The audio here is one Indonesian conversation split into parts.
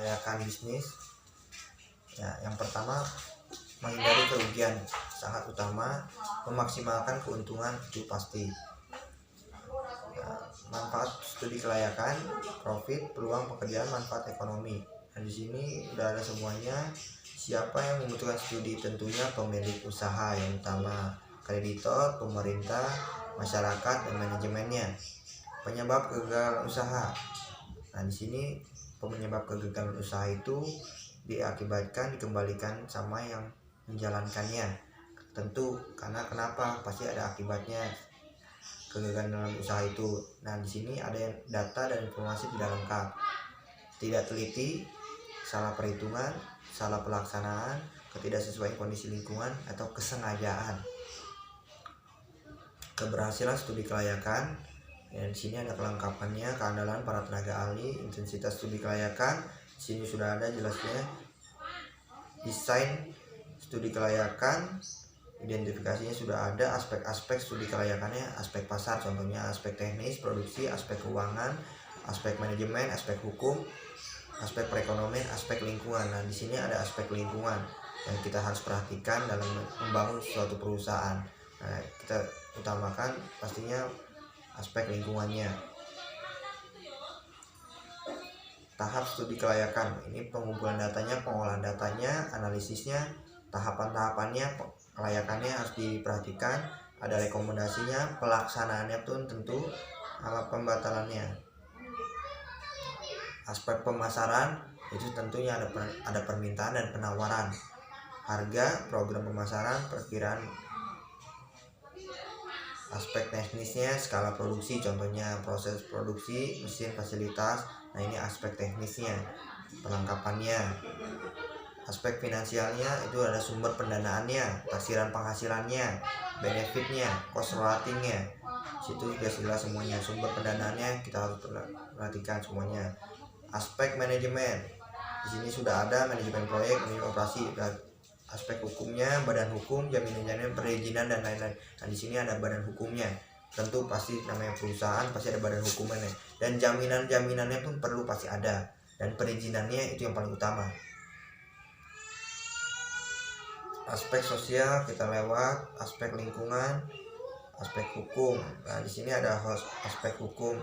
kelayakan bisnis. Ya, yang pertama, menghindari kerugian sangat utama, memaksimalkan keuntungan itu pasti. Ya, manfaat studi kelayakan, profit, peluang pekerjaan, manfaat ekonomi. Nah, di sini udah ada semuanya. Siapa yang membutuhkan studi? Tentunya pemilik usaha yang utama, kreditor, pemerintah, masyarakat, dan manajemennya. Penyebab kegagalan usaha. Nah, di sini penyebab kegagalan usaha itu dikembalikan sama yang menjalankannya. Tentu karena kenapa? Pasti ada akibatnya kegagalan dalam usaha itu. Nah, di sini ada data dan informasi tidak lengkap, tidak teliti, salah perhitungan, salah pelaksanaan, ketidaksesuaian kondisi lingkungan, atau kesengajaan. Keberhasilan studi kelayakan. Ya, di sini ada kelengkapannya, keandalan para tenaga ahli, intensitas studi kelayakan. Di sini sudah ada jelasnya. Desain studi kelayakan, identifikasinya sudah ada, aspek-aspek studi kelayakannya, aspek pasar, contohnya aspek teknis, produksi, aspek keuangan, aspek manajemen, aspek hukum, aspek perekonomian, aspek lingkungan. Nah, di sini ada aspek lingkungan yang kita harus perhatikan dalam membangun suatu perusahaan. Nah, kita utamakan pastinya aspek lingkungannya. Tahap studi kelayakan, ini pengumpulan datanya, pengolahan datanya, analisisnya, tahapan-tahapannya, kelayakannya harus diperhatikan, ada rekomendasinya, pelaksanaannya pun tentu, sama pembatalannya. Aspek pemasaran itu tentunya ada permintaan dan penawaran, harga, program pemasaran, perkiraan. Aspek teknisnya, skala produksi, contohnya proses produksi, mesin, fasilitas. Nah, ini aspek teknisnya, perlengkapannya. Aspek finansialnya itu ada sumber pendanaannya, taksiran penghasilannya, benefitnya, cost ratingnya. Situ sudah jelas semuanya. Sumber pendanaannya kita harus perhatikan semuanya. Aspek manajemen, di sini sudah ada manajemen proyek, manajemen operasi. Aspek hukumnya, badan hukum, jaminan perizinan, dan lain-lain. Nah, di sini ada badan hukumnya. Tentu pasti namanya perusahaan pasti ada badan hukumnya, dan jaminannya pun perlu pasti ada, dan perizinannya itu yang paling utama. Aspek sosial kita lewat, aspek lingkungan, aspek hukum. Nah, di sini ada aspek hukum.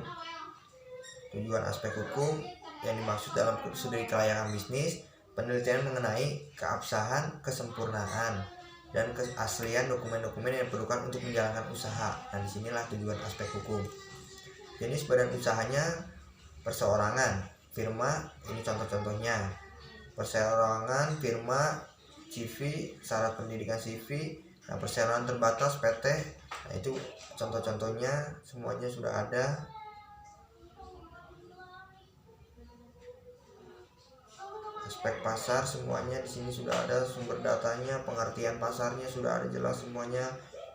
Tujuan aspek hukum yang dimaksud dalam studi kelayakan bisnis, penelitian mengenai keabsahan, kesempurnaan, dan keaslian dokumen-dokumen yang diperlukan untuk menjalankan usaha. Nah, disinilah tujuan aspek hukum. Jenis badan usahanya, perseorangan, firma, ini contoh-contohnya. Perseorangan, firma, CV, syarat pendidikan CV. Nah, perseroan terbatas, PT. Nah, itu contoh-contohnya, semuanya sudah ada. Aspek pasar semuanya di sini sudah ada, sumber datanya, pengertian pasarnya sudah ada jelas semuanya.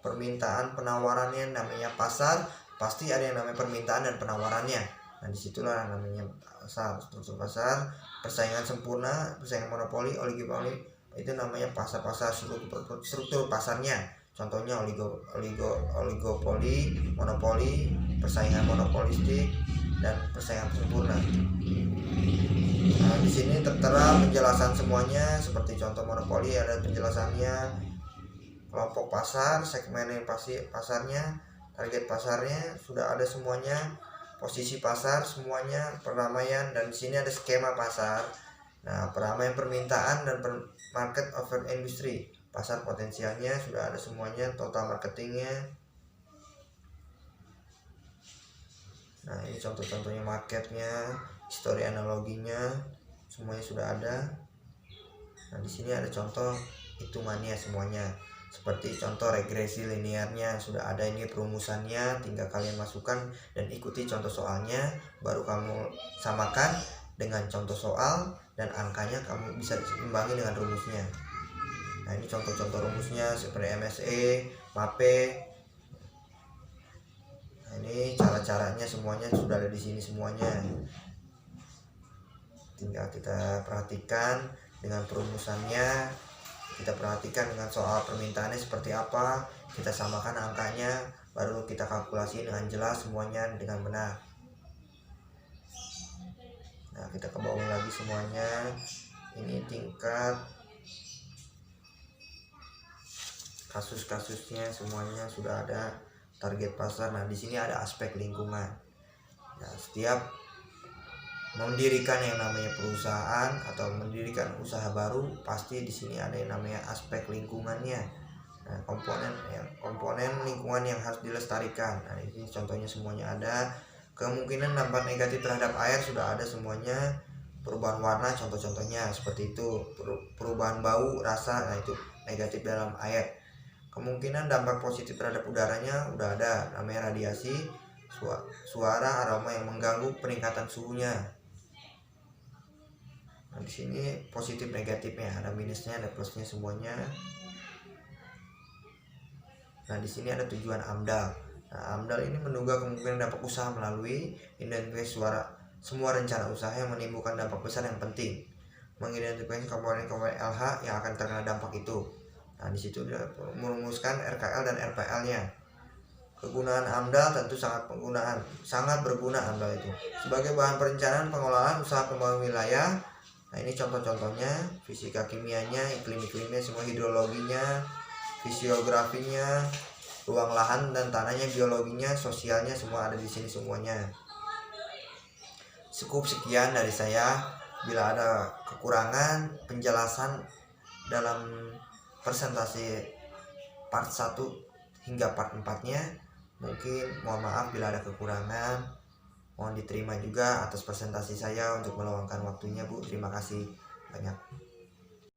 Permintaan, penawarannya, namanya pasar pasti ada yang namanya permintaan dan penawarannya. Nah, disitulah namanya pasar, struktur pasar. Persaingan sempurna, persaingan monopoli, oligopoli, itu namanya pasar-pasar, struktur pasarnya. Contohnya oligopoli, monopoli, persaingan monopolistik, dan persaingan sempurna. Nah, di sini tertera penjelasan semuanya, seperti contoh monopoli ada penjelasannya, kelompok pasar, segmen yang pasti pasarnya, target pasarnya sudah ada semuanya, posisi pasar semuanya, peramaian, dan di sini ada skema pasar. Nah, peramaian permintaan dan market over industry, pasar potensialnya sudah ada semuanya, total marketingnya. Nah, ini contoh-contohnya marketnya, histori analoginya, semuanya sudah ada. Nah, di sini ada contoh hitungannya semuanya, seperti contoh regresi linearnya sudah ada, ini perumusannya, tinggal kalian masukkan dan ikuti contoh soalnya, baru kamu samakan dengan contoh soal, dan angkanya kamu bisa imbangi dengan rumusnya. Nah, ini contoh-contoh rumusnya seperti MSE, MAPE. Nah, ini cara-caranya semuanya sudah ada di sini semuanya. Tinggal kita perhatikan dengan perumusannya, kita perhatikan dengan soal permintaannya seperti apa, kita samakan angkanya, baru kita kalkulasi dengan jelas semuanya dengan benar. Nah, kita ke bawah lagi semuanya. Ini tingkat kasus-kasusnya semuanya sudah ada, target pasar. Nah, di sini ada aspek lingkungan. Nah, setiap mendirikan yang namanya perusahaan atau mendirikan usaha baru, pasti di sini ada yang namanya aspek lingkungannya. Nah, komponen lingkungan yang harus dilestarikan. Nah, ini contohnya semuanya ada. Kemungkinan dampak negatif terhadap air sudah ada semuanya. Perubahan warna contoh-contohnya seperti itu. Perubahan bau, rasa, nah itu negatif dalam air. Kemungkinan dampak positif terhadap udaranya udah ada, namanya radiasi, suara, aroma yang mengganggu peningkatan suhunya. Nah, di sini positif negatifnya, ada minusnya, ada plusnya semuanya. Nah, di sini ada tujuan AMDAL. Nah, AMDAL ini menduga kemungkinan dampak usaha melalui identifikasi semua rencana usaha yang menimbulkan dampak besar yang penting, mengidentifikasi komponen-komponen LH yang akan terkena dampak itu. Nah, di situ dia merumuskan RKL dan RPL-nya. Kegunaan AMDAL tentu sangat berguna AMDAL itu sebagai bahan perencanaan pengelolaan usaha pembangunan wilayah. Nah, ini contoh-contohnya, fisika kimianya, iklimnya, semua hidrologinya, fisiografinya, ruang lahan dan tanahnya, biologinya, sosialnya, semua ada di sini semuanya. Cukup sekian dari saya. Bila ada kekurangan penjelasan dalam presentasi part 1 hingga part 4-nya, mungkin mohon maaf bila ada kekurangan. Mohon diterima juga atas presentasi saya untuk meluangkan waktunya, Bu. Terima kasih banyak.